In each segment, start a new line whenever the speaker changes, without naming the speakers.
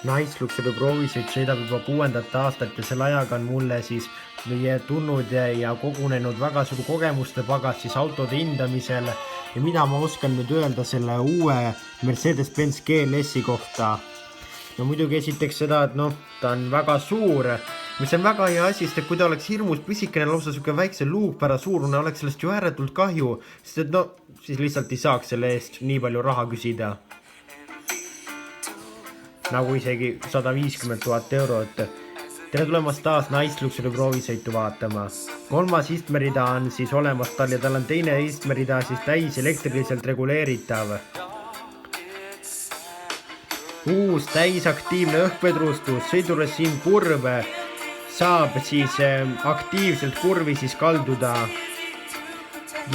Nice Luxury proovisõit sõidab juba 6. aastat ja selle ajaga on mulle siis tulnud ja kogunenud väga suur kogemuste pagas siis autode hindamisel ja mida ma oskan nüüd öelda selle uue Mercedes-Benz GLS-i kohta. No muidugi esiteks seda, et ta on väga suur, mis on väga hea asi, sest kui ta oleks hirmus pisikene, lausa siuke väikse luupära suurune, oleks sellest ju ääretult kahju, sest et siis lihtsalt ei saaks selle eest nii palju raha küsida. Nagu isegi 150 000 eurot. Tere tulemast taas Nice Luxury proovisõitu vaatama. 3. istmerida on siis olemas tal ja tal on teine istmerida siis täis elektriliselt reguleeritav. Uus täisaktiivne õhkvedrustus, sõidurežiim kurv saab siis aktiivselt kurvi siis kalduda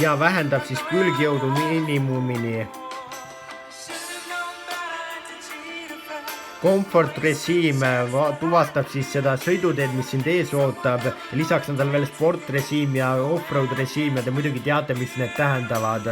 ja vähendab siis külgjõudu miinimumini. Komfortrežiim tuvastab siis seda sõiduteed, mis sind ees ootab ja lisaks on tal veel sportrežiim ja off-road režiim ja te muidugi teate, mis need tähendavad.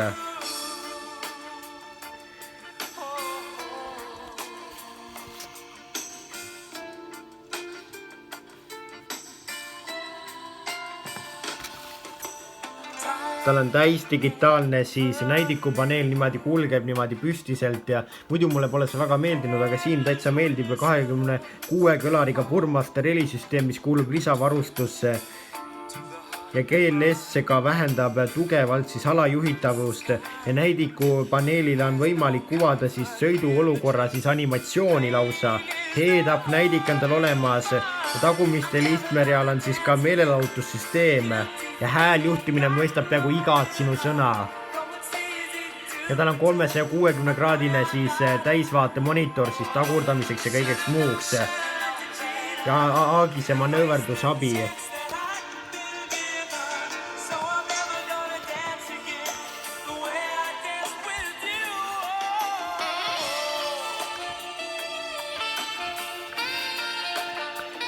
Tal on täis digitaalne siis näidikupaneel, niimoodi kulgeb niimoodi püstiselt ja muidu mulle pole see väga meeldinud, aga siin täitsa meeldib 26 kõlariga Burmaster helisüsteem, mis kuulub lisavarustusse ja GLS-ga vähendab tugevalt siis alajuhitavust ja näidikupaneelile on võimalik kuvada siis sõiduolukorra siis animatsiooni lausa. Head-up näidik on tal olemas ja tagumistel istmerial on siis ka meelelahutussüsteem ja hääljuhtimine mõistab peaaegu igat sinu sõna. Ja tal on 360 kraadine siis täisvaate monitor siis tagurdamiseks ja kõigeks muuks ja aagise manööverdusabi.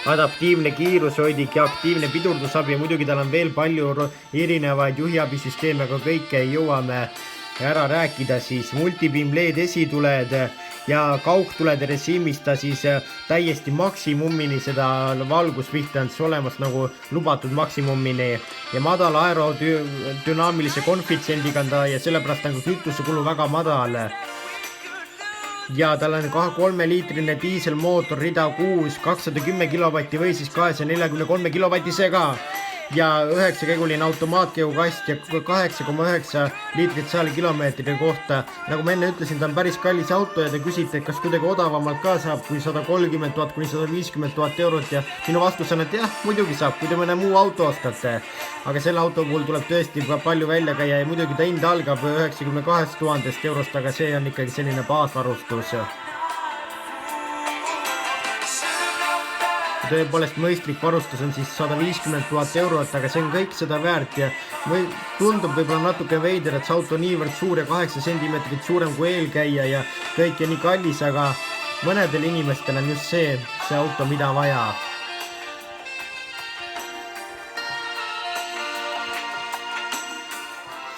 Adaptiivne kiirushoidik ja aktiivne pidurdusabi ja muidugi tal on veel palju erinevaid juhiabisüsteeme, aga kõike ei jõuame ära rääkida siis. Multibeam LED esituled ja kaugtulede režiimist ta siis täiesti maksimumini seda valguspihta on siis olemas nagu lubatud maksimumini ja madala aerodünaamilise konfitsendiga on ta ja sellepärast on ka kütusekulu väga madal. Ja tal on 3-liitrine diiselmootor rida 6, 210 kilovatti või siis 243 kilovatisega ja 9-käiguline automaatkeukast ja 8,9 liitrit saali kilomeetri kohta. Nagu ma enne ütlesin, ta on päris kallis auto ja te küsite, kas kuidagi odavamalt ka saab kui 130 000 kuni 150 000 eurot ja minu vastus on, et jah, muidugi saab, kui te mõne muu auto ostate. Aga selle auto puhul tuleb tõesti palju välja käia ja muidugi ta hind algab 92 000 eurost, aga see on ikkagi selline baasvarustus. Tõepoolest mõistlik varustus on siis 150 000 eurot, aga see on kõik seda väärt ja tundub võib-olla natuke veider, et see auto on niivõrd suur ja 8 cm suurem kui eelkäija ja kõik ja nii kallis, aga mõnedel inimestel on just see auto, mida vaja.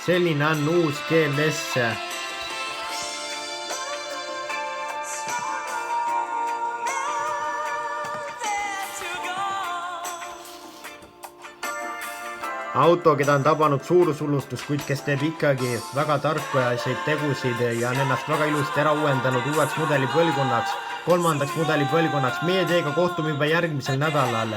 Selline on uus GLS. Auto, keda on tabanud suurusullustus, kuid kes teeb ikkagi väga tarkvajaseid tegusid ja on ennast väga ilusti ära uuendanud uueks mudelipõlvkonnaks, 3. mudelipõlvkonnaks. Meie teiega kohtume juba järgmisel nädalal.